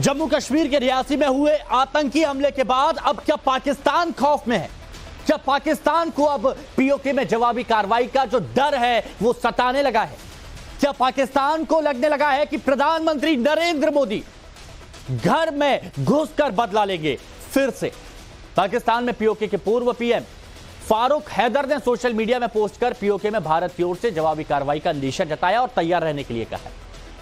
जम्मू कश्मीर के रियासी में हुए आतंकी हमले के बाद अब क्या पाकिस्तान खौफ में है? क्या पाकिस्तान को अब पीओके में जवाबी कार्रवाई का जो डर है वो सताने लगा है? क्या पाकिस्तान को लगने लगा है कि प्रधानमंत्री नरेंद्र मोदी घर में घुसकर बदला लेंगे? फिर से पाकिस्तान में पीओके के पूर्व पीएम फारूक हैदर ने सोशल मीडिया में पोस्ट कर पीओके में भारत की ओर से जवाबी कार्रवाई का अंदेशा जताया और तैयार रहने के लिए कहा।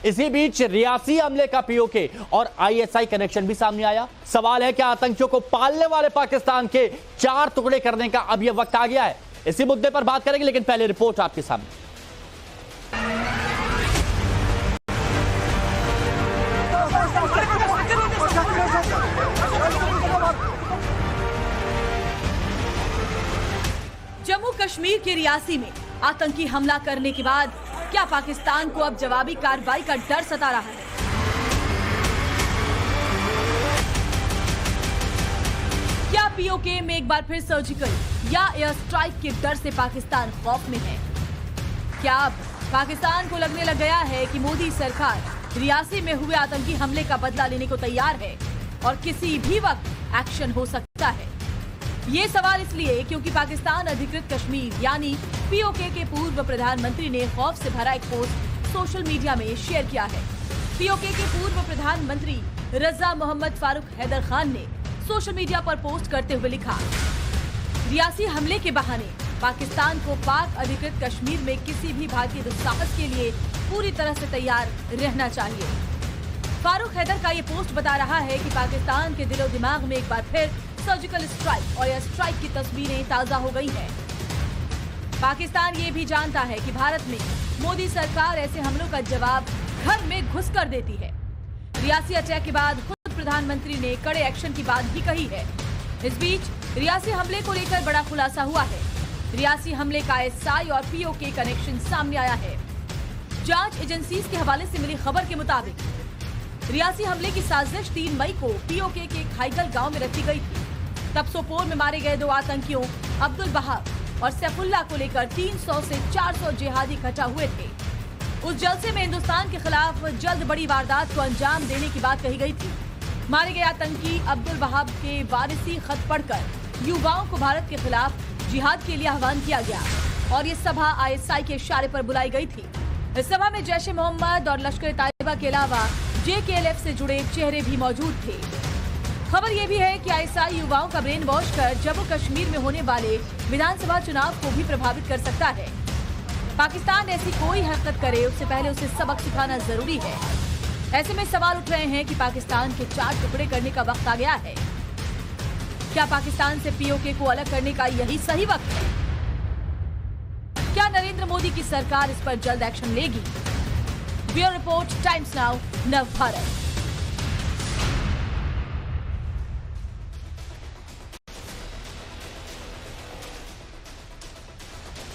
इसी बीच रियासी हमले का पीओके और आईएसआई कनेक्शन भी सामने आया। सवाल है कि आतंकियों को पालने वाले पाकिस्तान के 4 टुकड़े करने का अब यह वक्त आ गया है। इसी मुद्दे पर बात करेंगे, लेकिन पहले रिपोर्ट आपके सामने। जम्मू कश्मीर के रियासी में आतंकी हमला करने के बाद क्या पाकिस्तान को अब जवाबी कार्रवाई का डर सता रहा है? क्या पीओके में एक बार फिर सर्जिकल या एयर स्ट्राइक के डर से पाकिस्तान खौफ में है? क्या अब पाकिस्तान को लगने लग गया है कि मोदी सरकार रियासी में हुए आतंकी हमले का बदला लेने को तैयार है और किसी भी वक्त एक्शन हो सकता है? ये सवाल इसलिए क्योंकि पाकिस्तान अधिकृत कश्मीर यानी पीओके के पूर्व प्रधानमंत्री ने खौफ से भरा एक पोस्ट सोशल मीडिया में शेयर किया है। पीओके के पूर्व प्रधानमंत्री रजा मोहम्मद फारूक हैदर खान ने सोशल मीडिया पर पोस्ट करते हुए लिखा, रियासी हमले के बहाने पाकिस्तान को पाक अधिकृत कश्मीर में किसी भी भारतीय दुस्साहस के लिए पूरी तरह से तैयार रहना चाहिए। फारूक हैदर का ये पोस्ट बता रहा है कि पाकिस्तान के दिलो दिमाग में एक बार फिर सर्जिकल स्ट्राइक और एयर स्ट्राइक की तस्वीरें ताजा हो गई हैं। पाकिस्तान ये भी जानता है कि भारत में मोदी सरकार ऐसे हमलों का जवाब घर में घुसकर देती है। रियासी अटैक के बाद खुद प्रधानमंत्री ने कड़े एक्शन की बात भी कही है। इस बीच रियासी हमले को लेकर बड़ा खुलासा हुआ है। रियासी हमले का एसआई और पीओके कनेक्शन सामने आया है। जांच एजेंसीज के हवाले से मिली खबर के मुताबिक रियासी हमले की साजिश 3 मई को पीओके के खाईगल गांव में रची गई थी। तब सोपोर में मारे गए 2 आतंकियों अब्दुल बहाब और सैफुल्लाह को लेकर 300 से 400 जिहादी इकट्ठा हुए थे। उस जलसे में हिंदुस्तान के खिलाफ जल्द बड़ी वारदात को अंजाम देने की बात कही गई थी। मारे गए आतंकी अब्दुल बहाब के वारिसी खत पढ़कर युवाओं को भारत के खिलाफ जिहाद के लिए आह्वान किया गया और ये सभा आईएसआई के इशारे पर बुलाई गई थी। इस सभा में जैश ए मोहम्मद और लश्कर तैयबा के अलावा जेकेएलएफ से जुड़े चेहरे भी मौजूद थे। खबर यह भी है कि आईएसआई युवाओं का ब्रेन वॉश कर जम्मू कश्मीर में होने वाले विधानसभा चुनाव को भी प्रभावित कर सकता है। पाकिस्तान ऐसी कोई हरकत करे उससे पहले उसे सबक सिखाना जरूरी है। ऐसे में सवाल उठ रहे हैं कि पाकिस्तान के 4 टुकड़े करने का वक्त आ गया है। क्या पाकिस्तान से पीओके को अलग करने का यही सही वक्त है? क्या नरेंद्र मोदी की सरकार इस पर जल्द एक्शन लेगी? ब्यूरो रिपोर्ट, टाइम्स नाउ, नव भारत।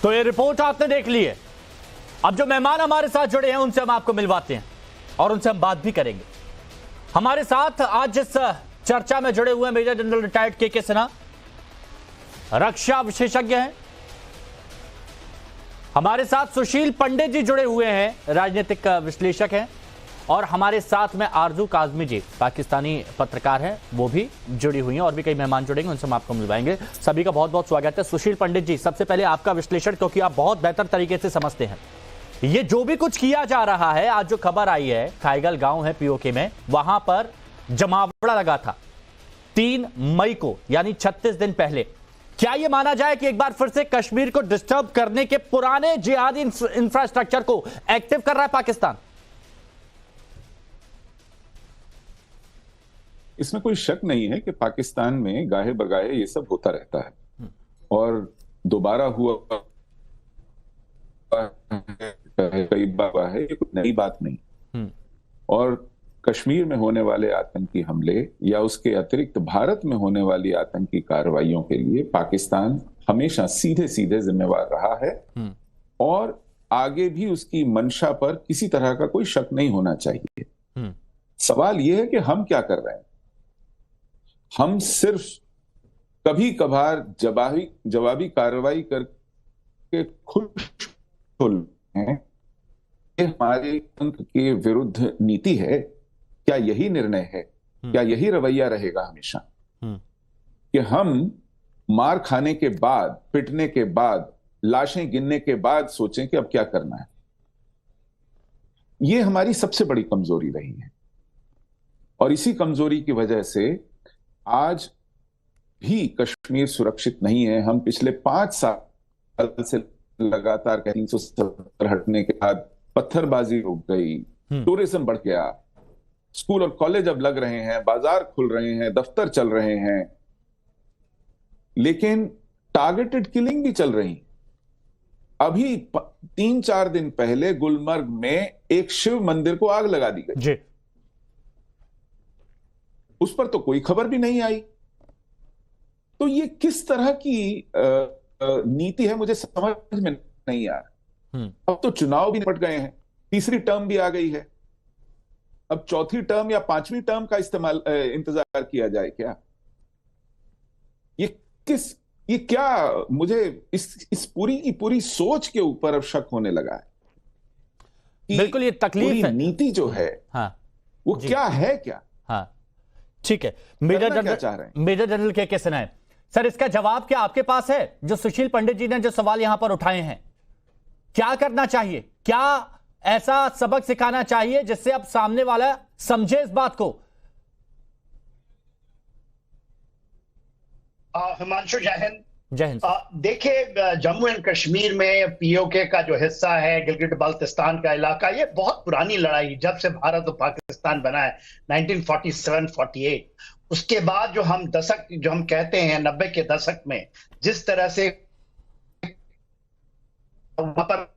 तो ये रिपोर्ट आपने देख ली है। अब जो मेहमान हमारे साथ जुड़े हैं उनसे हम आपको मिलवाते हैं और उनसे हम बात भी करेंगे। हमारे साथ आज जिस चर्चा में जुड़े हुए हैं मेजर जनरल रिटायर्ड के सिन्हा, रक्षा विशेषज्ञ हैं। हमारे साथ सुशील पंडित जी जुड़े हुए हैं, राजनीतिक विश्लेषक हैं। और हमारे साथ में आरजू काजमी जी, पाकिस्तानी पत्रकार हैं, वो भी जुड़ी हुई हैं। और भी कई मेहमान जुड़ेंगे, उनसे हम आपको मिलवाएंगे। सभी का बहुत बहुत स्वागत है। सुशील पंडित जी, सबसे पहले आपका विश्लेषण, क्योंकि आप बहुत बेहतर तरीके से समझते हैं ये जो भी कुछ किया जा रहा है। आज जो खबर आई है, खाईगल गांव है पीओके में, वहां पर जमावड़ा लगा था 3 मई को, यानी 36 दिन पहले। क्या यह माना जाए कि एक बार फिर से कश्मीर को डिस्टर्ब करने के पुराने जिहादी इंफ्रास्ट्रक्चर को एक्टिव कर रहा है पाकिस्तान? इसमें कोई शक नहीं है कि पाकिस्तान में गाहे बगाहे ये सब होता रहता है और दोबारा हुआ कई बार हुआ है, ये कोई नई बात नहीं। और कश्मीर में होने वाले आतंकी हमले या उसके अतिरिक्त भारत में होने वाली आतंकी कार्रवाइयों के लिए पाकिस्तान हमेशा सीधे सीधे जिम्मेवार रहा है और आगे भी उसकी मंशा पर किसी तरह का कोई शक नहीं होना चाहिए। सवाल यह है कि हम क्या कर रहे हैं। हम सिर्फ कभी कभार जवाबी कार्रवाई करके खुश हैं, ये हमारे तंत्र के विरुद्ध नीति है? क्या यही निर्णय है? क्या यही रवैया रहेगा हमेशा कि हम मार खाने के बाद, पिटने के बाद, लाशें गिनने के बाद सोचें कि अब क्या करना है? यह हमारी सबसे बड़ी कमजोरी रही है और इसी कमजोरी की वजह से आज भी कश्मीर सुरक्षित नहीं है। हम पिछले 5 साल से लगातार 370 हटने के बाद पत्थरबाजी रुक गई, टूरिज्म बढ़ गया, स्कूल और कॉलेज अब लग रहे हैं, बाजार खुल रहे हैं, दफ्तर चल रहे हैं, लेकिन टारगेटेड किलिंग भी चल रही। अभी 3-4 दिन पहले गुलमर्ग में एक शिव मंदिर को आग लगा दी गई, उस पर तो कोई खबर भी नहीं आई। तो ये किस तरह की नीति है, मुझे समझ में नहीं आ रहा। अब तो चुनाव भी निपट गए हैं, तीसरी टर्म भी आ गई है, अब चौथी टर्म या 5वीं टर्म का इंतजार किया जाए क्या? ये क्या, मुझे इस पूरी की पूरी सोच के ऊपर अब शक होने लगा है। बिल्कुल, ये तकलीफ है। नीति जो है वो क्या है क्या? ठीक है, मेजर जनरल के सिन्हा सर, इसका जवाब क्या आपके पास है? जो सुशील पंडित जी ने जो सवाल यहां पर उठाए हैं, क्या करना चाहिए? क्या ऐसा सबक सिखाना चाहिए जिससे अब सामने वाला समझे इस बात को? हिमांशु, जय हिंद। जय हिंद। देखिए, जम्मू एंड कश्मीर में पीओके का जो हिस्सा है, गिलगिट बाल्टिस्तान का इलाका, ये बहुत पुरानी लड़ाई, जब से भारत और पाकिस्तान बना है 1947-48, उसके बाद जो हम दशक, जो हम कहते हैं 90 के दशक में, जिस तरह से वहां पर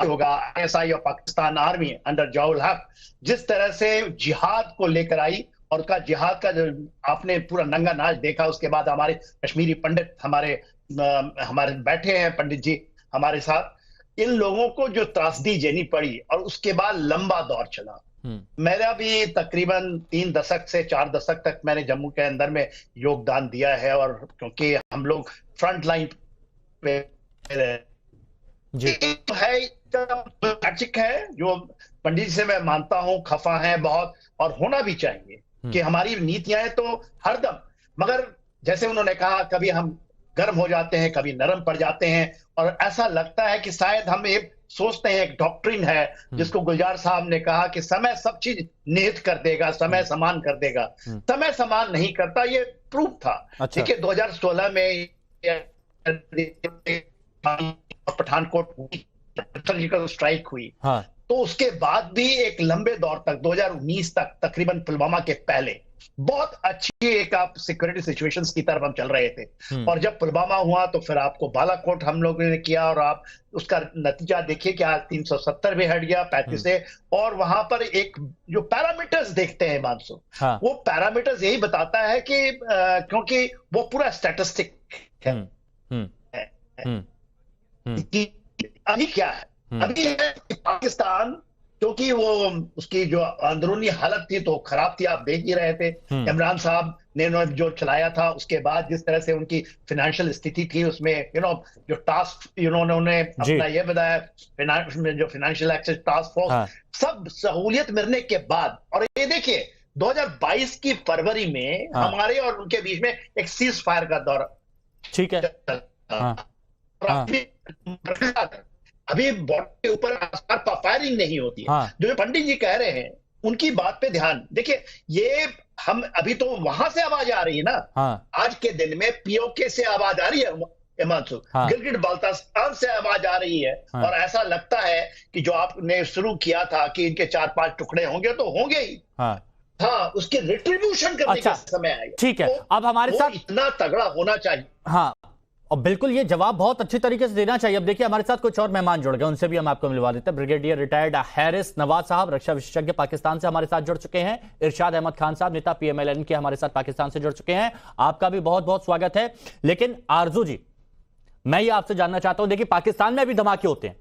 होगा ISI और पाकिस्तान आर्मी अंडर जवाउल हक जिस तरह से जिहाद को लेकर आई, और का जिहाद का जो आपने पूरा नंगा नाच देखा, उसके बाद हमारे कश्मीरी पंडित हमारे बैठे हैं, पंडित जी हमारे साथ, इन लोगों को जो त्रासदी झेलनी पड़ी और उसके बाद लंबा दौर चला। मेरा भी तकरीबन 3 दशक से 4 दशक तक मैंने जम्मू के अंदर में योगदान दिया है, और क्योंकि हम लोग फ्रंट लाइन पे है, जो पंडित जी से मैं मानता हूं, खफा है बहुत, और होना भी चाहिए कि हमारी नीतियां तो हरदम, मगर जैसे उन्होंने कहा, कभी हम गर्म हो जाते हैं, कभी नरम पड़ जाते हैं, और ऐसा लगता है कि शायद हम एक सोचते हैं, एक डॉक्ट्रिन है जिसको गुलजार साहब ने कहा कि समय सब चीज निहित कर देगा, समय समान कर देगा। समय समान नहीं करता, ये प्रूफ था। देखिए 2016 में पठानकोट सर्जिकल स्ट्राइक हुई, तो उसके बाद भी एक लंबे दौर तक 2019 तक, तकरीबन पुलवामा के पहले, बहुत अच्छी एक आप सिक्योरिटी सिचुएशंस की तरफ हम चल रहे थे। और जब पुलवामा हुआ तो फिर आपको बालाकोट हम लोगों ने किया, और आप उसका नतीजा देखिए कि आज 370 भी हट गया 35 से। और वहां पर एक जो पैरामीटर्स देखते हैं मानसू, वो पैरामीटर्स यही बताता है कि क्योंकि वो पूरा स्टैटिस्टिक है कि अभी क्या है, अभी है पाकिस्तान, क्योंकि वो उसकी जो अंदरूनी हालत थी तो खराब थी, आप देख ही रहे थे। इमरान साहब ने जो चलाया था, उसके बाद जिस तरह से उनकी फाइनेंशियल स्थिति थी, उसमें जो टास्क उन्होंने अपना ये बताया, जो फाइनेंशियल एक्सेस टास्क फोर्स, सब सहूलियत मिलने के बाद, और ये देखिए 2022 की फरवरी में हमारे और उनके बीच में एक सीज फायर का दौर, ठीक है, अभी बॉर्डर के ऊपर आसपास फायरिंग नहीं होती है। जो पंडित जी कह रहे हैं उनकी बात पे ध्यान देखिए, ये हम अभी तो वहां से आवाज आ रही है ना, आज के दिन में पीओके से आवाज आ रही है, हिमांशु, गिलगिट बाल्टिस्तान से आवाज आ रही है, और ऐसा लगता है कि जो आपने शुरू किया था कि इनके 4-5 टुकड़े होंगे तो होंगे ही, उसके रिट्रीब्यूशन करने का समय आएगा। ठीक है, अब हमारे साथ इतना तगड़ा होना चाहिए। और बिल्कुल ये जवाब बहुत अच्छी तरीके से देना चाहिए। अब देखिए हमारे साथ कुछ और मेहमान जुड़ गए, उनसे भी हम आपको मिलवा देते हैं। ब्रिगेडियर रिटायर्ड हैरिस नवाज साहब, रक्षा विशेषज्ञ, पाकिस्तान से हमारे साथ जुड़ चुके हैं। इरशाद अहमद खान साहब, नेता PMLN के, हमारे साथ पाकिस्तान से जुड़ चुके हैं। आपका भी बहुत बहुत स्वागत है। लेकिन आरजू जी, मैं ये आपसे जानना चाहता हूं, देखिए पाकिस्तान में भी धमाके होते हैं,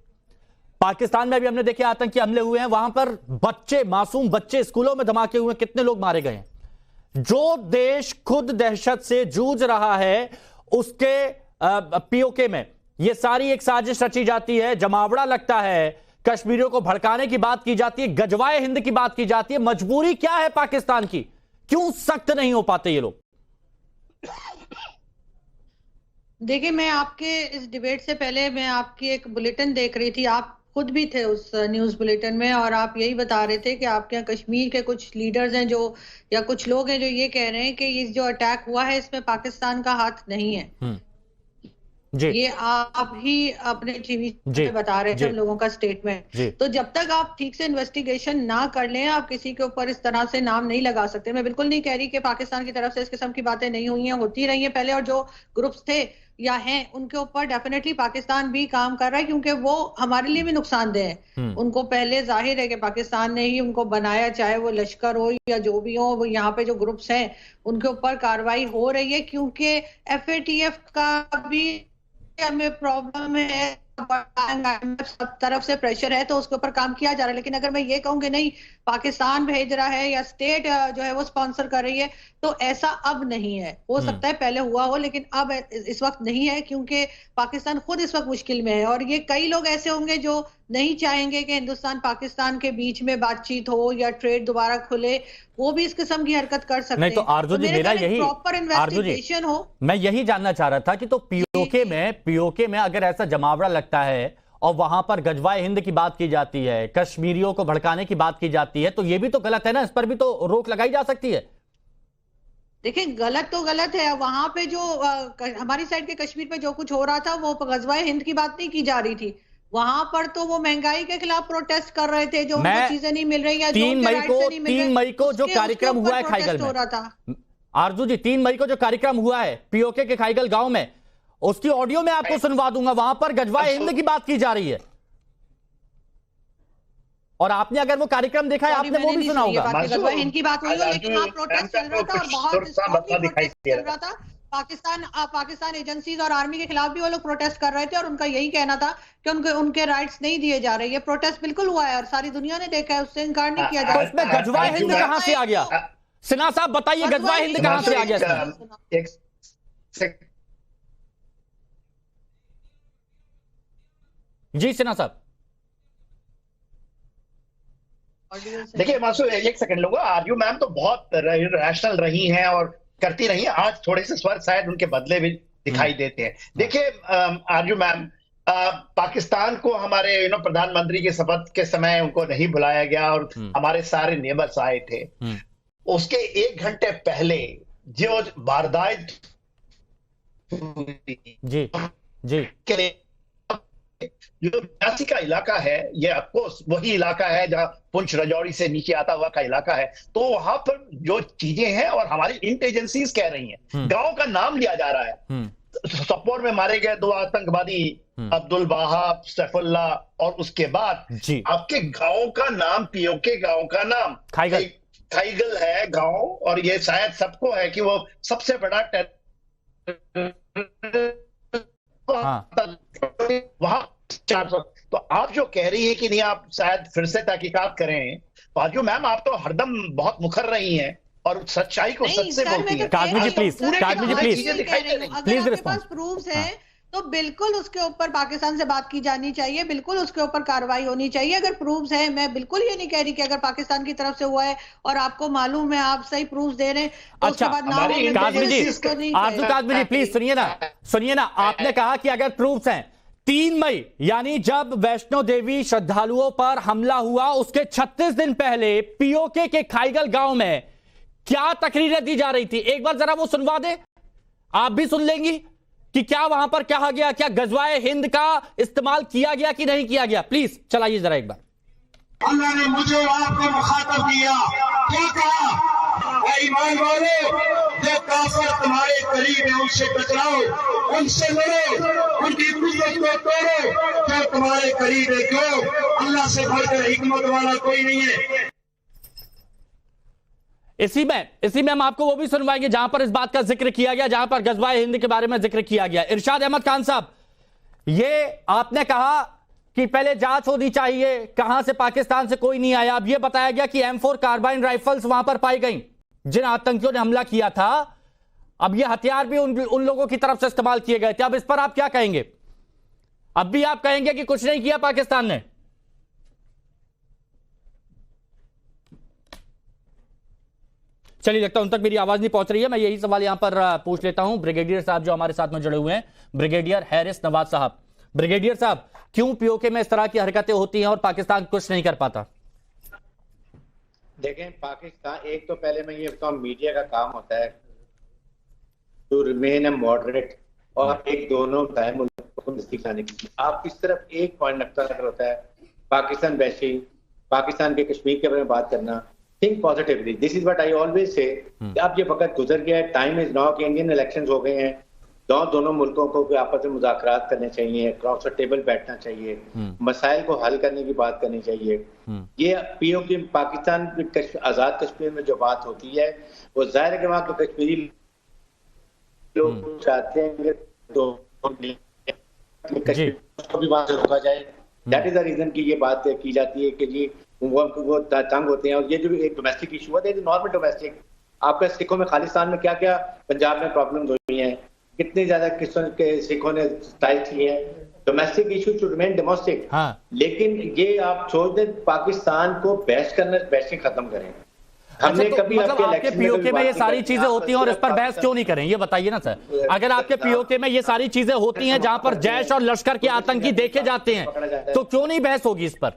पाकिस्तान में भी हमने देखे आतंकी हमले हुए हैं, वहां पर बच्चे, मासूम बच्चे, स्कूलों में धमाके हुए, कितने लोग मारे गए हैं। जो देश खुद दहशत से जूझ रहा है, उसके पीओके में ये सारी एक साजिश रची जाती है, जमावड़ा लगता है, कश्मीरियों को भड़काने की बात की जाती है, गजवाए हिंद की बात की जाती है। मजबूरी क्या है पाकिस्तान की क्यों सख्त नहीं हो पाते ये लोग? देखिए, मैं आपके इस डिबेट से पहले मैं आपकी एक बुलेटिन देख रही थी, आप खुद भी थे उस न्यूज़ बुलेटिन में, और आप यही बता रहे थे कि आपके यहाँ कश्मीर के कुछ लीडर्स हैं जो, या कुछ लोग हैं जो ये कह रहे हैं कि ये जो अटैक हुआ है इसमें पाकिस्तान का हाथ नहीं है। जी। ये आप ही अपने टीवी पे बता रहे थे, हम लोगों का स्टेटमेंट। तो जब तक आप ठीक से इन्वेस्टिगेशन ना कर लें, आप किसी के ऊपर इस तरह से नाम नहीं लगा सकते। मैं बिल्कुल नहीं कह रही कि पाकिस्तान की तरफ से इस किस्म की बातें नहीं हुई हैं, होती रही हैं पहले, और जो ग्रुप्स थे या हैं उनके ऊपर डेफिनेटली पाकिस्तान भी काम कर रहा है, क्योंकि वो हमारे लिए भी नुकसानदेह है। उनको पहले जाहिर है कि पाकिस्तान ने ही उनको बनाया, चाहे वो लश्कर हो या जो भी हो, वो यहाँ पे जो ग्रुप्स हैं उनके ऊपर कार्रवाई हो रही है, क्योंकि FATF का भी हमें प्रॉब्लम है, सब तरफ से प्रेशर है, तो उसके ऊपर काम किया जा रहा है। लेकिन अगर मैं ये कहूंगी नहीं पाकिस्तान भेज रहा है या स्टेट जो है वो स्पॉन्सर कर रही है, तो ऐसा अब नहीं है। हो सकता है पहले हुआ हो, लेकिन अब इस वक्त नहीं है, क्योंकि पाकिस्तान खुद इस वक्त मुश्किल में है। और ये कई लोग ऐसे होंगे जो नहीं चाहेंगे कि हिंदुस्तान पाकिस्तान के बीच में बातचीत हो या ट्रेड दोबारा खुले, वो भी इस किस्म की हरकत कर सकते हैं। नहीं तो आरजू जी, मेरा यही प्रॉपर इन्वेस्टिगेशन हो, मैं यही जानना चाह रहा था कि तो पीओके में अगर ऐसा जमावड़ा लगता है और वहां पर गजवाए हिंद की बात की जाती है, कश्मीरियों को भड़काने की बात की जाती है, तो ये भी तो गलत है ना, इस पर भी तो रोक लगाई जा सकती है। देखिए, गलत तो गलत है। वहां पे जो हमारी साइड के कश्मीर पे जो कुछ हो रहा था, वो गजवाए हिंद की बात नहीं की जा रही थी। वहां पर तो वो महंगाई के खिलाफ प्रोटेस्ट कर रहे थे, जो उनको चीजें नहीं मिल रही, या 3 मई को जो कार्यक्रम हुआ है खाईगल में, आरजू जी 3 मई को जो कार्यक्रम हुआ है पीओके के खाईगल गांव में, उसकी ऑडियो में आपको सुनवा दूंगा। वहां पर गजवाए हिंद की बात की जा रही है, और आपने अगर वो कार्यक्रम देखा है, आपने वो भी सुना होगा। गजवाए हिंद की बात हुई हो, लेकिन वहां प्रोटेस्ट चल रहा था और बहुत प्रोटेस्ट चल रहा था। पाकिस्तान एजेंसीज और आर्मी के खिलाफ भी वो लोग प्रोटेस्ट कर रहे थे, और उनका यही कहना था कि उनके राइट्स नहीं दिए जा रहे। ये प्रोटेस्ट बिल्कुल हुआ है और सारी दुनिया ने देखा है, उससे इनकार नहीं किया जा रहा। इसमें गजवाए हिंद कहां से आ गया? सिन्हा साहब बताइए, गजवाए हिंद कहां से आ गया? जी सिन्हा साहब। देखिए मासूम, एक सेकंड लूंगा। आरजू मैम तो बहुत रैशनल रही हैं और करती रही हैं। आज थोड़े से स्वर शायद उनके बदले भी दिखाई देते हैं। देखिए आरजू मैम, पाकिस्तान को हमारे प्रधानमंत्री की शपथ के समय उनको नहीं बुलाया गया, और हमारे सारे नेबर्स आए थे। उसके 1 घंटे पहले जो वारदात जी जी के जो रियासी का इलाका है, ये ऑफकोर्स वही इलाका है जहां पुंछ राजौरी से नीचे आता हुआ का इलाका है। तो वहां पर जो चीजें हैं, और हमारी एजेंसीज कह रही हैं, गांव का नाम लिया जा रहा है। सपोर में मारे गए 2 आतंकवादी, अब्दुल वहाब, सैफुल्लाह, और उसके बाद आपके गांव का नाम, पीओके गांव का नाम खाईगल है गांव, और ये शायद सबको है कि वो सबसे बड़ा वहां 400। तो आप जो कह रही है कि नहीं, आप शायद फिर से तहकीकात करें। बाजू मैम, आप तो हरदम बहुत मुखर रही हैं और सच्चाई को सच से बोलती हैं। कादमी जी प्लीज रिस्पॉन्स प्रूफ्स है, तो बिल्कुल उसके ऊपर पाकिस्तान से बात की जानी चाहिए, बिल्कुल उसके ऊपर कार्रवाई होनी चाहिए अगर प्रूफ्स है। मैं बिल्कुल ये नहीं कह रही कि अगर पाकिस्तान की तरफ से हुआ है और आपको मालूम है, आप सही प्रूफ्स दे रहे हैं, तो उसके बाद कादमी जी प्लीज सुनिए ना। आपने कहा कि अगर प्रूफ्स हैं, 3 मई यानी जब वैष्णो देवी श्रद्धालुओं पर हमला हुआ, उसके 36 दिन पहले पीओके के खाईगल गांव में क्या तकरीरें दी जा रही थी? एक बार जरा वो सुनवा दे, आप भी सुन लेंगी कि क्या वहां पर कहा गया, क्या गजवाए हिंद का इस्तेमाल किया गया कि नहीं किया गया। प्लीज चलाइए जरा एक बार। अल्लाह ने मुझे और आपको मुखातब किया, क्या कहा? ईमान वालों, जो काफिर तुम्हारे करीब है उनसे टकराओ, उनसे लड़ो, उनकी कुदरत को तोड़ो। जो तुम्हारे करीब है, क्यों? अल्लाह से बढ़कर हिकमत वाला कोई नहीं है। इसी में हम आपको वो भी सुनवाएंगे जहां पर इस बात का जिक्र किया गया, जहां पर गजवाए हिंद के बारे में जिक्र किया गया। इरशाद अहमद खान साहब, ये आपने कहा कि पहले जांच होनी चाहिए, कहां से पाकिस्तान से कोई नहीं आया। अब यह बताया गया कि M4 कार्बाइन राइफल्स वहां पर पाई गई जिन आतंकियों ने हमला किया था। अब ये हथियार भी उन लोगों की तरफ से इस्तेमाल किए गए थे। अब इस पर आप क्या कहेंगे? अब भी आप कहेंगे कि कुछ नहीं किया पाकिस्तान ने? चलिए, लगता है उन तक मेरी आवाज नहीं पहुंच रही है। मैं यही सवाल यहां पर पूछ लेता हूं ब्रिगेडियर साहब जो हमारे साथ में जुड़े हुए हैं, ब्रिगेडियर हैरिस नवाज साहब। ब्रिगेडियर साहब, क्यों पीओके में इस तरह की हरकतें होती हैं और पाकिस्तान कुछ नहीं कर पाता? देखें, पाकिस्तान, एक तो पहले मैं ये बताऊं, मीडिया का काम होता है टू रिमेन ए मॉडरेट और एक दोनों टाइम उनको दिखाने की। आप इस तरफ एक पॉइंट नक्ता नजर होता है पाकिस्तान बैशी, पाकिस्तान के कश्मीर के बारे में बात करना, think positively, this is what I always say. अब ये वक्त गुजर गया है, टाइम इज नाउ कि इंडियन इलेक्शंस हो गए हैं, दोनों मुल्कों को आपस में मुज़ाकरात करने चाहिए, क्रॉस टेबल बैठना चाहिए, मसाइल को हल करने की बात करनी चाहिए। ये पीओके पाकिस्तान आजाद कश्मीर में जो बात होती है वो जाहिर है कि वहाँ के कश्मीरी लोग चाहते हैं कि उसको भी वहां से रोका जाए। दैट इज द रीजन की ये बात की जाती है कि जी वो तंग होते हैं। और ये जो एक डोमेस्टिक इशू है, नॉर्मल डोमेस्टिक, आपका सिखों में खालिस्तान में क्या क्या पंजाब में प्रॉब्लम हुई है, कितनी ज्यादा किस्म के सिखों ने स्ट्राइक की है। Domestic issue to remain domestic. लेकिन ये आप छोड़ दें, पाकिस्तान को बहस करना, बहसें खत्म करें। हमने कभी आपके पीओके में ये सारी चीजें होती हैं और इस पर बहस क्यों नहीं करें, ये बताइए ना सर। अगर आपके पीओके में ये सारी चीजें होती हैं जहां पर जैश और लश्कर के आतंकी देखे जाते हैं, तो क्यों नहीं बहस होगी इस पर?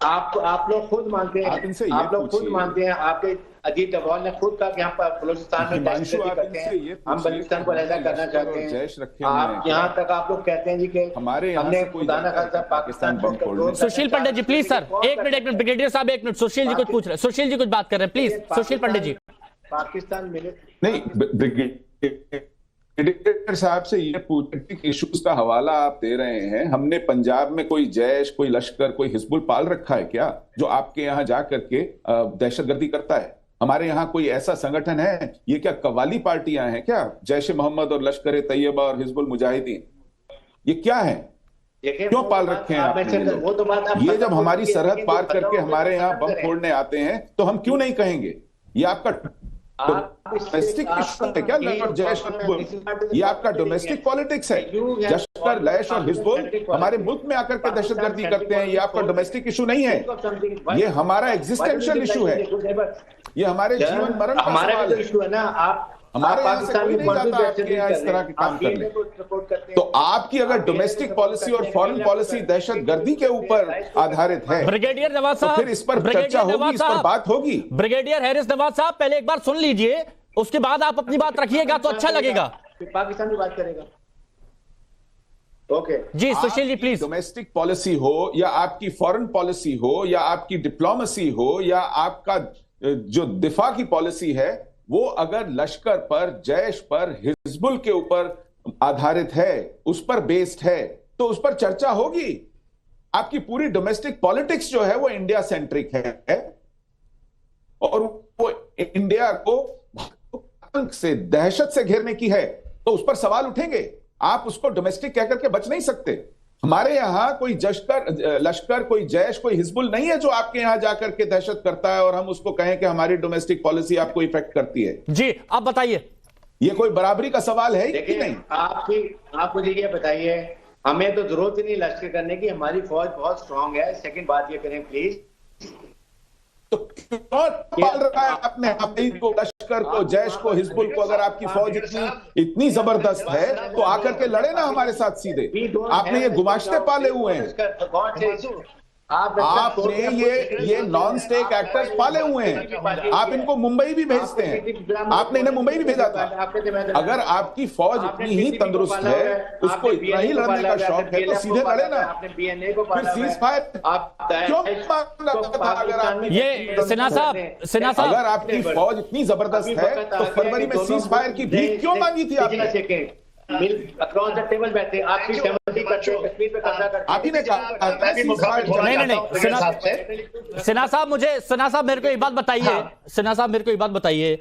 आप लोग खुद मानते हैं, आप लोग खुद मानते हैं, आपके अजीत डोभाल ने खुद कहा कि हम बलूचिस्तान में दहशतगर्दी करते हैं, हम बलूचिस्तान को अलग करना चाहते हैं। आप यहाँ तक आप लोग कहते हैं जी कि हमारे हमने खुदा न खास्ता पाकिस्तान को। सुशील पंडित जी प्लीज सर, एक मिनट ब्रिगेडियर साहब एक मिनट, सुशील जी कुछ पूछ रहे हैं, सुशील जी कुछ बात कर रहे हैं, प्लीज सुशील पंडित जी। पाकिस्तान नहीं, ब्रिगेडियर साहब से ये पूछने के इश्यूज का हवाला आप दे रहे हैं। हमने पंजाब में कोई जैश, कोई लश्कर, कोई हिजबुल पाल रखा है क्या जो आपके यहाँ जा करके दहशतगर्दी करता है? हमारे यहाँ कोई ऐसा संगठन है? ये क्या कवाली पार्टियां हैं क्या, जैश मोहम्मद और लश्कर तैयबा और हिजबुल मुजाहिदीन? ये क्या है, क्यों पाल रखे हैं आपने? ये जब हमारी सरहद पार करके हमारे यहाँ बम फोड़ने आते हैं तो हम क्यों नहीं कहेंगे? ये आपका डोमेस्टिक इशू है क्या? जैश, ये आपका डोमेस्टिक पॉलिटिक्स है? लश्कर, लैश और हिजबुल हमारे मुल्क में आकर के दहशतगर्दी करते हैं, ये आपका डोमेस्टिक इशू नहीं है, ये हमारा एग्जिस्टेंशियल इशू है, ये हमारे जीवन मरण का सवाल है। इशू है ना। आप हमारे यहाँ से कोई नहीं जाता आपके यहाँ इस तरह के काम करने। तो आपकी अगर डोमेस्टिक पॉलिसी और फॉरेन पॉलिसी दहशतगर्दी के ऊपर आधारित है, ब्रिगेडियर नवाज साहब, तो फिर इस पर चर्चा होगी, इस पर बात होगी। ब्रिगेडियर हैरिस नवाज साहब, पहले एक बार सुन लीजिए, उसके बाद आप अपनी बात रखिएगा तो अच्छा लगेगा। पाकिस्तान भी बात करेगा। ओके जी Sushil ji please. Domestic policy हो या आपकी फॉरेन पॉलिसी हो या आपकी डिप्लोमेसी हो या आपका जो दिफा की पॉलिसी है, वो अगर लश्कर पर, जैश पर, हिजबुल के ऊपर आधारित है, उस पर बेस्ड है, तो उस पर चर्चा होगी। आपकी पूरी डोमेस्टिक पॉलिटिक्स जो है वो इंडिया सेंट्रिक है और वो इंडिया को आतंक से, दहशत से घेरने की है, तो उस पर सवाल उठेंगे। आप उसको डोमेस्टिक कहकर के बच नहीं सकते। हमारे यहां कोई लश्कर, कोई जैश, कोई हिजबुल नहीं है जो आपके यहां जाकर के दहशत करता है और हम उसको कहें कि हमारी डोमेस्टिक पॉलिसी आपको इफेक्ट करती है। जी आप बताइए, ये कोई बराबरी का सवाल है कि नहीं? आप मुझे ये बताइए, हमें तो जरूरत ही नहीं लश्कर करने की, हमारी फौज बहुत स्ट्रांग है। सेकंड बात ये करें प्लीज, तो क्यों पाल रखा है आपने को, लश्कर को, जैश को, हिजबुल को? अगर आपकी फौज इतनी जबरदस्त है तो आकर के लड़े ना हमारे साथ सीधे। आपने ये गुमाश्ते पाले हुए हैं, आपने ये नॉन स्टेक एक्टर्स पाले हुए हैं। आप इनको मुंबई भी भेजते हैं, आपने इन्हें मुंबई भी भेजा था। अगर आपकी फौज इतनी ही तंदुरुस्त है, उसको इतना ही लड़ने का शौक है, तो सीधे लड़े ना। फिर सीज फायर क्यों मांगा था? अगर ये सिन्हा साहब, अगर आपकी फौज इतनी जबरदस्त है तो फरवरी में सीज फायर की भीख क्यों मांगी थी आपने? टेबल बैठे, आपकी कश्मीर पे कब्जा करते, आप ही ने कहा। नहीं, सिन्हा साहब मेरे को एक बात बताइए, सिन्हा साहब मेरे को एक बात बताइए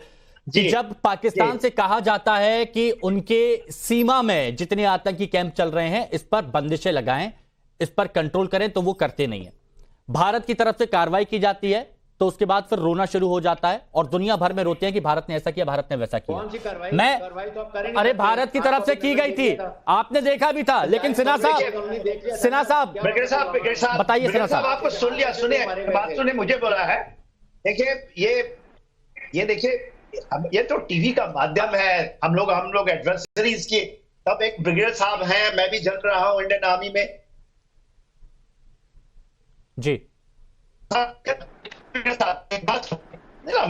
कि जब पाकिस्तान से कहा जाता है कि उनके सीमा में जितने आतंकी कैंप चल रहे हैं इस पर बंदिशें लगाएं, इस पर कंट्रोल करें, तो वो करते नहीं है। भारत की तरफ से कार्रवाई की जाती है तो उसके बाद फिर रोना शुरू हो जाता है और दुनिया भर में रोते हैं कि भारत ने ऐसा किया, भारत ने वैसा किया। अरे भारत की तरफ से की गई थी, आपने देखा भी था। लेकिन सिन्हा साहब बताइए, सिन्हा साहब आपको सुन लिया, सुनिए बात, सुने मुझे बोला है। देखिए, ये ये देखिए, ये तो टीवी का माध्यम है, हम लोग एडवर्सरीज के, तब एक ब्रिगेडियर साहब हैं, मैं भी जल रहा हूं इंडियन आर्मी में जी। मैं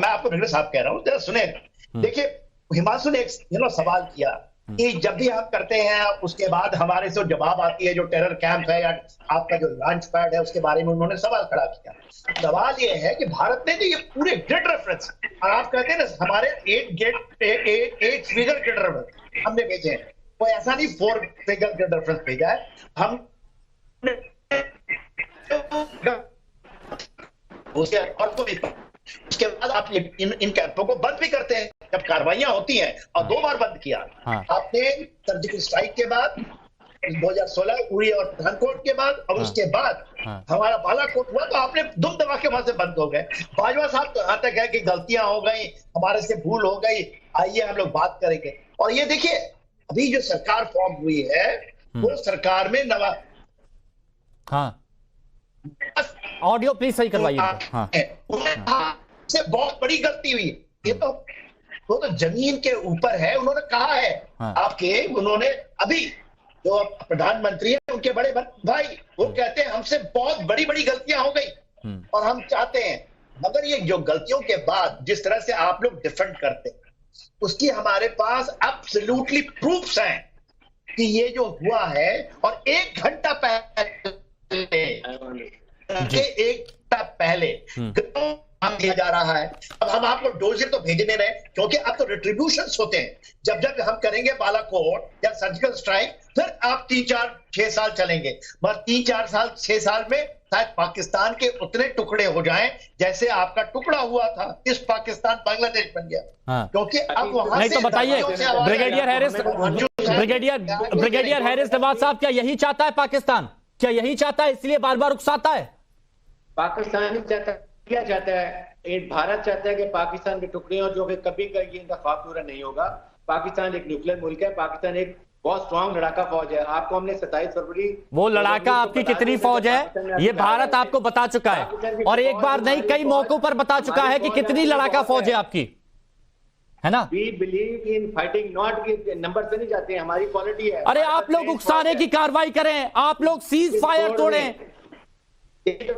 आपको ब्रिगेडियर साहब कह रहा हूं, जरा सुनेगा। देखिए, हिमांशु ने एक सवाल किया कि जब भी हम करते हैं उसके बाद हमारे से जवाब आती है, जो टेरर कैंप है या आपका जो लॉन्च पैड है, उसके बारे में उन्होंने सवाल खड़ा किया। सवाल ये है कि भारत ने ये पूरे ग्रिड रेफरेंस, और आप कहते हैं ना हमारे 8 फिगर ग्रिड रेफरेंस हमने भेजे हैं, वो ऐसा नहीं 4 फिगर ग्रिड रेफरेंस भेजा है हम उसके बाद आप इन कैंपों को बंद भी करते हैं जब कार्रवाइयां होती हैं, और 2 बार बंद किया। आपने सर्जिकल स्ट्राइक के बाद 2016 उरी और पठानकोट के बाद, और उसके बाद हमारा बालाकोट हुआ, तो आपने दुम दबा के वहां से बंद हो गए। बाजवा साहब तो यहाँ तक है कि गलतियां हो गई, हमारे से भूल हो गई, आइए हम लोग बात करेंगे। और ये देखिए, अभी जो सरकार फॉर्म हुई है वो सरकार में ऑडियो प्लीज सही करवाइए। से बहुत बड़ी गलती हुई। ये तो वो तो जमीन के ऊपर है, उन्होंने कहा है आपके, उन्होंने अभी जो प्रधानमंत्री है उनके बड़े भाई वो कहते हैं हमसे बहुत बड़ी बड़ी गलतियां हो गई और हम चाहते हैं, मगर ये जो गलतियों के बाद जिस तरह से आप लोग डिफेंड करते हैं उसकी हमारे पास एब्सोल्युटली प्रूफ्स हैं कि ये जो हुआ है। और 1 घंटा पहले हम दिया जा रहा है। अब हम आपको डोजियर तो भेजने रहे, क्योंकि अब तो रिट्रीब्यूशंस होते हैं। जब हम करेंगे बालाकोट या सर्जिकल स्ट्राइक, फिर आप 3-4-6 साल चलेंगे, मगर 3-4-6 साल में शायद पाकिस्तान के उतने टुकड़े हो जाएं जैसे आपका टुकड़ा हुआ था, इस पाकिस्तान बांग्लादेश बन गया। क्योंकि अब वहां नहीं तो बताइए, ब्रिगेडियर हैरिस नवाज साहब, क्या यही चाहता है पाकिस्तान? क्या यही चाहता है, इसलिए बार बार उकसाता है? पाकिस्तान ही चाहता है, क्या चाहता है? भारत चाहता है कि पाकिस्तान के टुकड़े हो, जो कि कभी कभी इनका ख्वाब पूरा नहीं होगा। पाकिस्तान एक न्यूक्लियर मुल्क है, पाकिस्तान एक बहुत स्ट्रॉन्ग लड़ाका फौज है। आपको हमने 27 फरवरी, वो लड़ाका आपकी कितनी फौज है ये भारत आपको बता चुका है, और एक बार नहीं कई मौकों पर बता चुका है कि कितनी लड़ाका फौज है आपकी, है ना? We believe in fighting, not कि नंबर से नहीं जाते हैं, हमारी क्वालिटी है। अरे आप लोग उकसाने की कार्रवाई करें, आप लोग सीज फायर तोड़ें,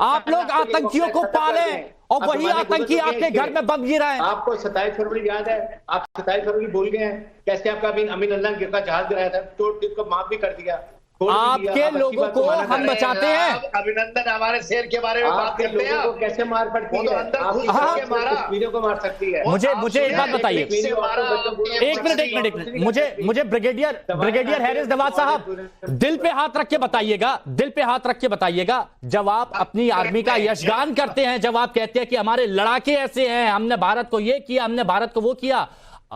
आप लोग आतंकियों को पालें, और वही आतंकी आपके घर में बम गिरा है। आपको 27 फरवरी याद है? आप 27 फरवरी भूल गए हैं? कैसे आपका अमीन अल्लाह का जहाज गिराया था, तो माफ भी कर दिया। आपके लोगों को हम बचाते हैं। अभिनंदन हमारे शेर के बारे में बात करते हैं, को कैसे मार पड़ती है, वीरों को मार सकती है। मुझे एक बात बताइए, एक मिनट, मुझे ब्रिगेडियर हैरिस नवाज साहब दिल पे हाथ रख के बताइएगा, जब आप अपनी आर्मी का यशगान करते हैं, जब आप कहते हैं कि हमारे लड़ाके ऐसे हैं, हमने भारत को ये किया, हमने भारत को वो किया,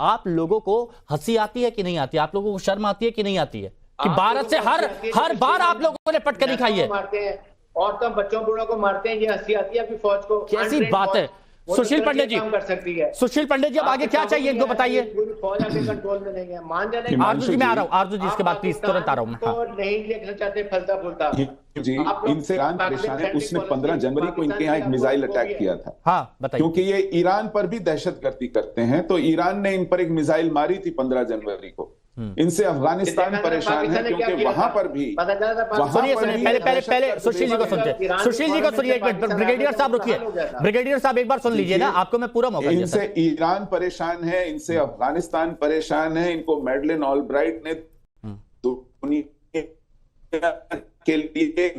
आप लोगों को हंसी आती है कि नहीं आती? आप लोगों को शर्म आती है कि नहीं आती है कि भारत से हर बार आप लोगों ने पटकनी खाई है? मारते हैं और तो बच्चों बूढ़ों को मारते हैं, ये हंसी आती है आपकी फौज को? कैसी बात है? सुशील पंडित जी कर सकती है। सुशील पंडित जी, अब आगे क्या चाहिए इनको बताइए। फौज आपके कंट्रोल में नहीं है, मान जाने। आरजू जी मैं आ रहा हूँ, आरजू जी इसके बाद प्लीज तुरंत आ रहा हूँ। तो नहीं देखना चाहते फलता फूलता जी, इनसे ईरान परेशान है। उसने 15 जनवरी को इनके यहाँ एक मिसाइल अटैक किया था। हाँ बताइए। क्योंकि ये ईरान पर भी दहशतगर्दी करते हैं, तो ईरान ने इन पर एक मिसाइल मारी थी 15 जनवरी को। इनसे अफगानिस्तान परेशान है, क्योंकि वहां पर भी पहले सुशील जी को सुनिए एक मिनट। ब्रिगेडियर साहब रुकिए, ब्रिगेडियर साहब एक बार सुन लीजिए ना, आपको मैं पूरा मौका। इनसे ईरान परेशान है, इनसे अफगानिस्तान परेशान है। इनको मैडलिन ऑलब्राइट ने के लिए,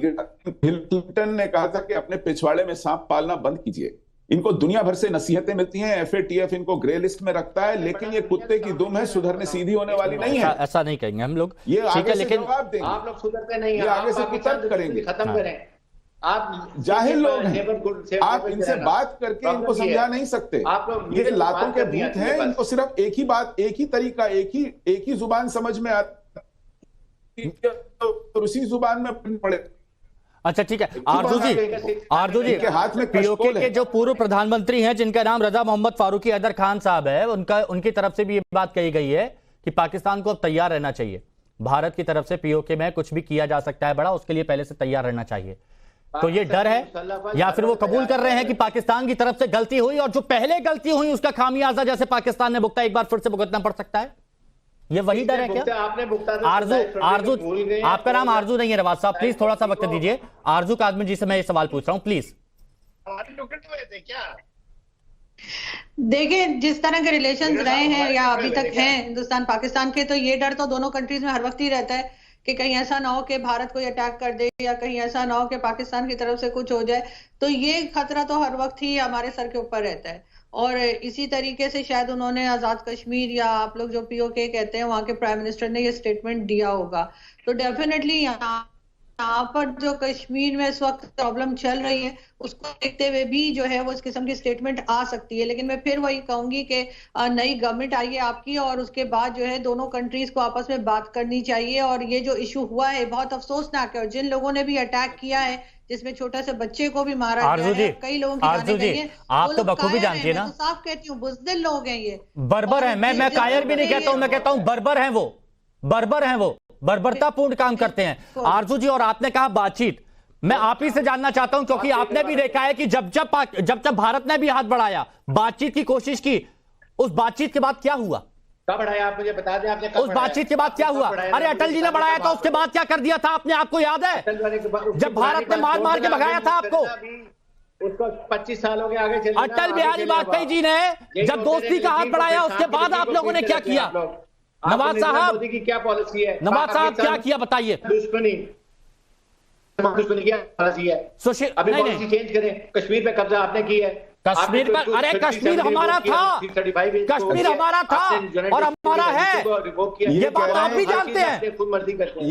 बिल क्लिंटन ने कहा था कि अपने पिछवाड़े में सांप पालना बंद कीजिए। इनको दुनिया भर से नसीहतें मिलती हैं, FATF इनको ग्रे लिस्ट में रखता है, लेकिन ये कुत्ते की दुम है, सुधरने सीधी होने वाली नहीं है। ऐसा नहीं कहेंगे हम लोग, ये ठीक है, लेकिन जवाब देंगे। आप लोग सुधरते नहीं हैं, आगे से तर्क करेंगे, खत्म करें। आप जाहिल लोग हैं, आप इनसे बात करके इनको समझा नहीं सकते। आप लोग ये लातों के भूत हैं, इनको सिर्फ एक ही बात, एक ही तरीका, एक ही जुबान समझ में आती है, उसी जुबान में पड़े। अच्छा ठीक है, आरजू जी के हाथ में पीओके के जो पूर्व प्रधानमंत्री हैं, जिनका नाम रजा मोहम्मद फारूकी हैदर खान साहब है, उनकी तरफ से भी ये बात कही गई है कि पाकिस्तान को अब तैयार रहना चाहिए। भारत की तरफ से पीओके में कुछ भी किया जा सकता है बड़ा, उसके लिए पहले से तैयार रहना चाहिए। तो ये डर है या फिर वो कबूल कर रहे हैं कि पाकिस्तान की तरफ से गलती हुई और जो पहले गलती हुई उसका खामियाजा जैसे पाकिस्तान ने भुगता एक बार फिर से भुगतना पड़ सकता है? ये वही डर है क्या? आरजू, आपका नाम आरजू नहीं है रवाज साहब, प्लीज थोड़ा सा वक्त दीजिए। आरजू काजमी जी से मैं ये सवाल पूछ रहा हूं, प्लीज। देखिए, जिस तरह के रिलेशंस रहे हैं या अभी तक हैं हिंदुस्तान पाकिस्तान के, तो ये डर तो दोनों कंट्रीज में हर वक्त ही रहता है कि कहीं ऐसा ना हो कि भारत कोई अटैक कर दे या कहीं ऐसा ना हो कि पाकिस्तान की तरफ से कुछ हो जाए। तो ये खतरा तो हर वक्त ही हमारे सर के ऊपर रहता है। और इसी तरीके से शायद उन्होंने आजाद कश्मीर या आप लोग जो पीओके कहते हैं वहां के प्राइम मिनिस्टर ने ये स्टेटमेंट दिया होगा। तो डेफिनेटली यहाँ पर जो कश्मीर में इस वक्त प्रॉब्लम चल रही है उसको देखते हुए भी जो है वो इस किस्म की स्टेटमेंट आ सकती है। लेकिन मैं फिर वही कहूंगी कि नई गवर्नमेंट आई है आपकी और उसके बाद जो है दोनों कंट्रीज को आपस में बात करनी चाहिए। और ये जो इशू हुआ है बहुत अफसोसनाक है और जिन लोगों ने भी अटैक किया है जिसमें छोटे से बच्चे को भी मारा गया है, कई लोगों की जाने गई है, आप तो बखूबी जानती है ना, तो साफ कहती हूँ बुज़दिल लोग हैं ये, बर्बर है। मैं कायर भी नहीं कहता हूं, मैं कहता हूं बर्बर हैं वो, बर्बर हैं वो, बर्बरतापूर्ण काम करते हैं। आरजू जी, और आपने कहा बातचीत, मैं आप ही से जानना चाहता हूं क्योंकि आपने भी देखा है कि जब भारत ने भी हाथ बढ़ाया, बातचीत की कोशिश की, उस बातचीत के बाद क्या हुआ? कब बढ़ाया आप मुझे बता दें, आपने उस बातचीत के बाद क्या हुआ? अरे अटल जी ने बढ़ाया था, उसके बाद क्या कर दिया था आपने, आपको याद है? जब भारत ने मार मार के भगाया था आपको, उसको 25 साल हो गए आगे चले। अटल बिहारी वाजपेयी जी ने जब दोस्ती का हाथ बढ़ाया उसके बाद आप लोगों ने क्या किया? नवाज साहब की क्या पॉलिसी है? नवाज साहब क्या किया बताइए? दुश्मनी क्या पॉलिसी है? सुशील, अभी पॉलिसी चेंज करें। कश्मीर पे कब्जा आपने की है, कश्मीर पर, अरे कश्मीर हमारा था, कश्मीर हमारा था और हमारा है, ये बात आप भी जानते हैं।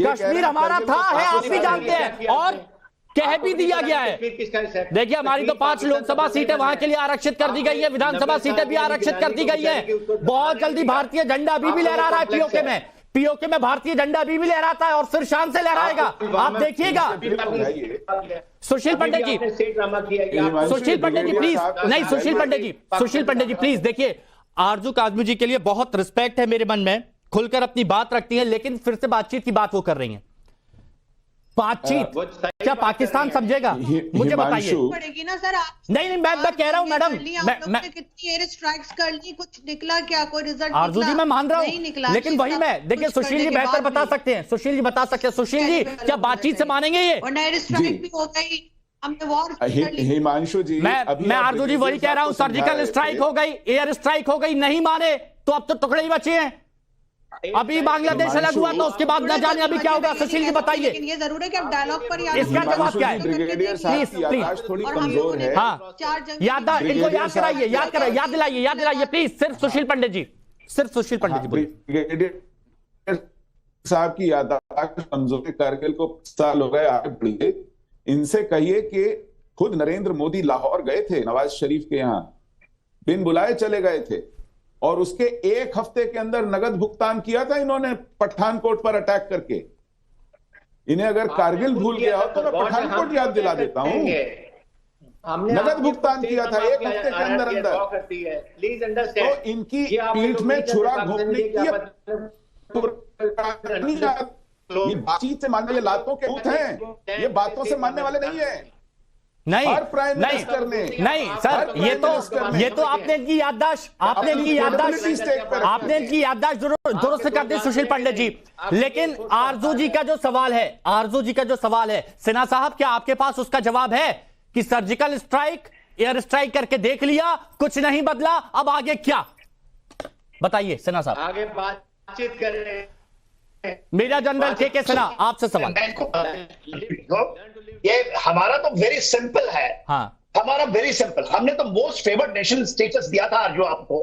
कश्मीर हमारा था है, आप भी जानते हैं और कह भी दिया गया है। देखिए, हमारी तो 5 लोकसभा सीटें वहां के लिए आरक्षित कर दी गई है, विधानसभा सीटें भी आरक्षित कर दी गई है। बहुत जल्दी भारतीय झंडा अभी भी लहरा रहा है पीओके में भारतीय झंडा अभी भी लहराता है और फिर शान से लहराएगा, आप देखिएगा। सुशील पंडित जी, सुशील पंडित जी प्लीज, नहीं सुशील पंडित जी प्लीज। देखिए, आरजू काजमी जी के लिए बहुत रिस्पेक्ट है मेरे मन में, खुलकर अपनी बात रखती है, लेकिन फिर से बातचीत की बात वो कर रही है। बातचीत क्या पाकिस्तान समझेगा? मुझे बताइए। पड़ेगी ना सर, नहीं मैं कह रहा हूँ मैडम, मैं कितनी एयर स्ट्राइक्स कर ली, कुछ निकला क्या? कोई रिजल्ट आरजू जी मैं मान रहा हूँ, लेकिन वही मैं, देखिए सुशील जी बेहतर बता सकते हैं, सुशील जी बता सकते हैं। सुशील जी क्या बातचीत से मानेंगे ये? एयर स्ट्राइक भी हो गई, हमने वॉर। हिमांशु जी, मैं आरजू जी वही कह रहा हूँ, सर्जिकल स्ट्राइक हो गई, एयर स्ट्राइक हो गई, नहीं माने तो अब तो टुकड़े ही बचे हैं। अभी बांग्लादेश अलग हुआ तो उसके बाद न जाने अभी क्या होगा। सुशील जी बताइए। लेकिन ये जरूर है कि अब डायलॉग पर इसका जवाब क्या है? ब्रिगेडियर साहब की याददाश्त थोड़ी कमजोर है। हाँ, याद इनको याद कराइए, याद दिलाइए प्लीज। सिर्फ सुशील पंडित जी, सिर्फ सुशील पंडित जी बोलिए। ब्रिगेडियर साहब की याददाश्त कमजोर है, कारगिल को 5 साल हो गए आगे बढ़िए। इनसे कहिए कि खुद नरेंद्र मोदी लाहौर गए थे नवाज शरीफ के यहाँ, बिन बुलाए चले गए थे और उसके 1 हफ्ते के अंदर नगद भुगतान किया था इन्होंने पठानकोट पर अटैक करके। इन्हें अगर कारगिल भूल गया हो तो मैं पठानकोट याद दिला देता हूं। नगद भुगतान किया था 1 हफ्ते के अंदर। तो इनकी पीठ में छुरा घोंपने की बातचीत से मानने, ये लातों के भूत हैं, ये बातों से मानने वाले नहीं है। नहीं नहीं सर, ये तो आपने इनकी याददाश्त दुरुस्त कर दी सुशील पंडित जी। लेकिन आरजू जी का जो सवाल है, सिन्हा साहब क्या आपके पास उसका जवाब है कि सर्जिकल स्ट्राइक, एयर स्ट्राइक करके देख लिया, कुछ नहीं बदला, अब आगे क्या? बताइए सिन्हा साहब। आगे बातचीत करें। मेजर जनरल के सिन्हा, आपसे सवाल। ये हमारा तो वेरी सिंपल है। हाँ, हमारा वेरी सिंपल, हमने तो मोस्ट फेवर्ड नेशन स्टेटस दिया था जो आपको,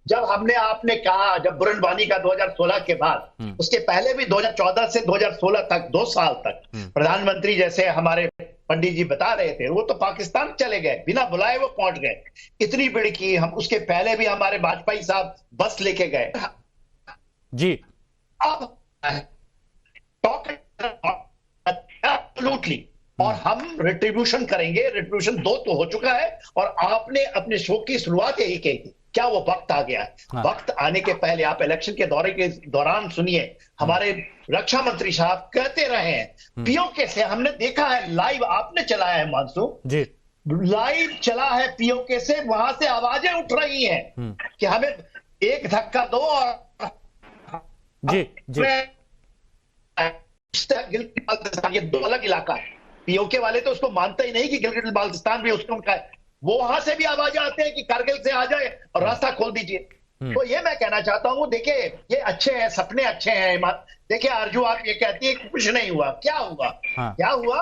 जब आपने कहा, जब बुरहान वानी का 2016 के बाद, उसके पहले भी 2014 से 2016 तक 2 साल तक प्रधानमंत्री जैसे हमारे पंडित जी बता रहे थे, वो तो पाकिस्तान चले गए, बिना बुलाए वो पहुंच गए। इतनी बड़ी की हम, उसके पहले भी हमारे वाजपेयी साहब बस लेके गए जी। अब एब्सोल्युटली, और हम रिट्रीब्यूशन करेंगे। रिट्रीब्यूशन 2 तो हो चुका है और आपने अपने शो की शुरुआत यही कही थी क्या वो वक्त आ गया है? हाँ। वक्त आने के पहले आप इलेक्शन के दौरान सुनिए, हमारे रक्षा मंत्री साहब कहते रहे हैं पीओके से, हमने देखा है लाइव, आपने चलाया है मानसू जी, लाइव चला है पीओके से, वहां से आवाजें उठ रही हैं कि हमें एक धक्का दो और जी जी गिलगित बाल्टिस्तान, ये दो अलग इलाका है। पीओके वाले तो उसको मानते ही नहीं कि गिलगित बाल्टिस्तान भी उसको उनका है। वो वहां से भी आवाजें आते हैं कि कारगिल से आ जाए और रास्ता खोल दीजिए। तो ये मैं कहना चाहता हूं, देखिए ये अच्छे हैं, सपने अच्छे हैं। देखिए आरजू, आप ये कहती है कि कुछ नहीं हुआ, क्या हुआ? हाँ। क्या हुआ?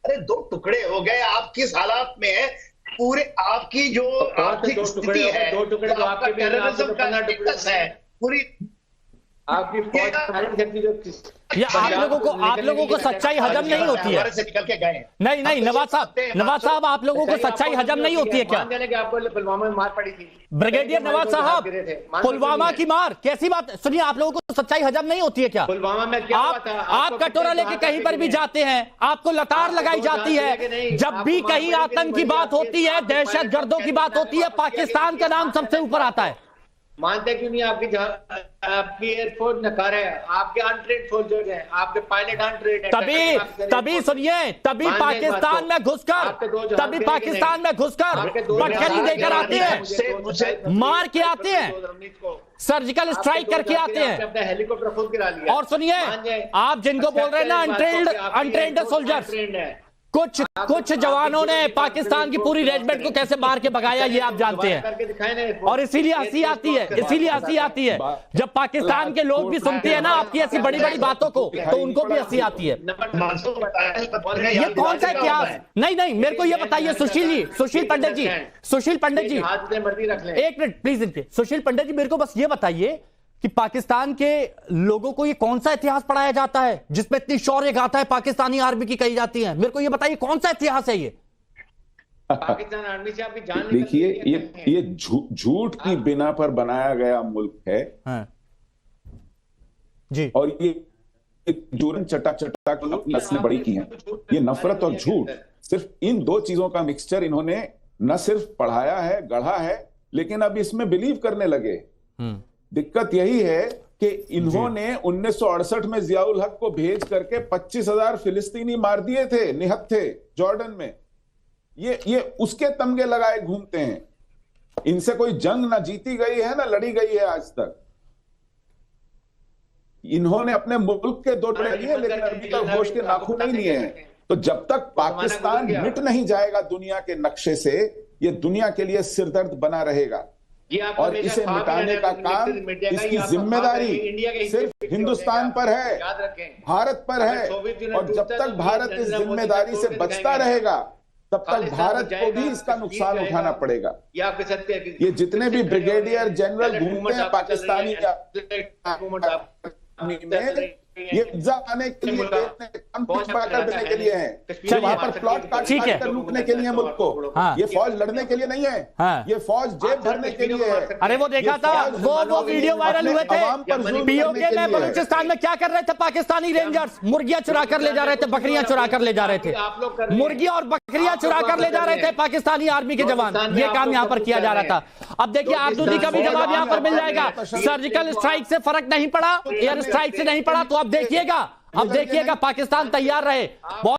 अरे 2 टुकड़े हो गए। आप किस हालात में है? पूरे आपकी जो आर्थिक स्थिति है, जो आपका टेररिज्म का स्टेटस है, पूरी आपकी ये आप लोगों को सच्चाई हजम नहीं होती है? से निकल के गए। नहीं नवाज साहब आप लोगों को सच्चाई हजम नहीं होती है क्या? आपको पुलवामा में मार पड़ी थी ब्रिगेडियर नवाज साहब, पुलवामा की मार कैसी बात? सुनिए, आप लोगों को सच्चाई हजम नहीं होती है क्या? पुलवामा में क्या हुआ था? आप कटोरा लेके कहीं पर भी जाते हैं, आपको लतार लगाई जाती है। जब भी कहीं आतंक की बात होती है, दहशत गर्दों की बात होती है, पाकिस्तान का नाम सबसे ऊपर आता है। मानते क्यों नहीं? आपकी एयरफोर्स नकारा है, आपके अनट्रेन्ड सोल्जर्स हैं, आपके पायलट अनट्रेन्ड हैं। तभी सुनिए, तभी पाकिस्तान में घुसकर पटखनी देकर आते हैं, मार के आते हैं, सर्जिकल स्ट्राइक करके आते हैं। हेलीकॉप्टर खुद गिरा लिया। और सुनिए, आप जिनको बोल रहे हैं ना अनट्रेन्ड सोल्जर्स, कुछ जवानों ने पाकिस्तान की पूरी रेजिमेंट को कैसे मार के भगाया, ये आप जानते हैं। और इसीलिए हंसी आती है जब पाकिस्तान के लोग भी सुनते हैं ना आपकी ऐसी बड़ी बड़ी बातों को, तो उनको भी हंसी आती है। ये कौन सा इतिहास? नहीं, मेरे को ये बताइए सुशील पंडित जी, एक मिनट प्लीज इनके। सुशील पंडित जी, मेरे को बस ये बताइए कि पाकिस्तान के लोगों को ये कौन सा इतिहास पढ़ाया जाता है जिसमें इतनी शौर्य गाथा है पाकिस्तानी आर्मी की कही जाती है? मेरे को ये बताइए कौन सा इतिहास है ये? पाकिस्तान आर्मी से आपकी जान देखिए, ये झूठ की बिना पर बनाया गया मुल्क है। हाँ। जी। और ये जोरन चटा की नस्लें बड़ी की हैं। ये नफरत और झूठ, सिर्फ इन 2 चीजों का मिक्सचर इन्होंने न सिर्फ पढ़ाया है, गढ़ा है, लेकिन अब इसमें बिलीव करने लगे। दिक्कत यही है कि इन्होंने 1968 में जियाउल हक को भेज करके 25,000 फिलिस्तीनी मार दिए थे, निहत थे जॉर्डन में। ये उसके तमगे लगाए घूमते हैं। इनसे कोई जंग ना जीती गई है ना लड़ी गई है आज तक। इन्होंने अपने मुल्क के 2 टुकड़े लिए, लेकिन अभी तक होश के नाखून नहीं लिए हैं। तो जब तक पाकिस्तान मिट नहीं जाएगा दुनिया के नक्शे से, ये दुनिया के लिए सिरदर्द बना रहेगा। और इसे मिटाने का काम, इसकी जिम्मेदारी सिर्फ हिंदुस्तान पर है, भारत पर है। और जब तक भारत इस जिम्मेदारी से बचता रहेगा, तब तक भारत को भी इसका नुकसान उठाना पड़ेगा। ये जितने भी ब्रिगेडियर जनरल घूमते हैं पाकिस्तानी ये आने के लिए देने के लिए है, वहां पर प्लॉट काट कर लूटने के लिए मुल्क को। हाँ। ये फौज लड़ने के लिए नहीं है। हाँ। ये फौज जेब भरने के लिए है। अरे वो देखा था, वो वीडियो वायरल हुए थे पीओके में बलूचिस्तान में क्या कर रहे थे पाकिस्तानी रेंजर्स? मुर्गियां चुरा कर ले जा रहे थे, बकरियां चुरा कर ले जा रहे थे, मुर्गी और बकरियां चुरा कर ले जा रहे थे पाकिस्तानी आर्मी के जवान। ये काम यहाँ पर किया जा रहा था। अब देखिए आरजूदी का भी जवाब यहाँ पर मिल जाएगा। सर्जिकल स्ट्राइक से फर्क नहीं पड़ा, एयर स्ट्राइक से नहीं पड़ा, तो अब देखिएगा पाकिस्तान तैयार रहे।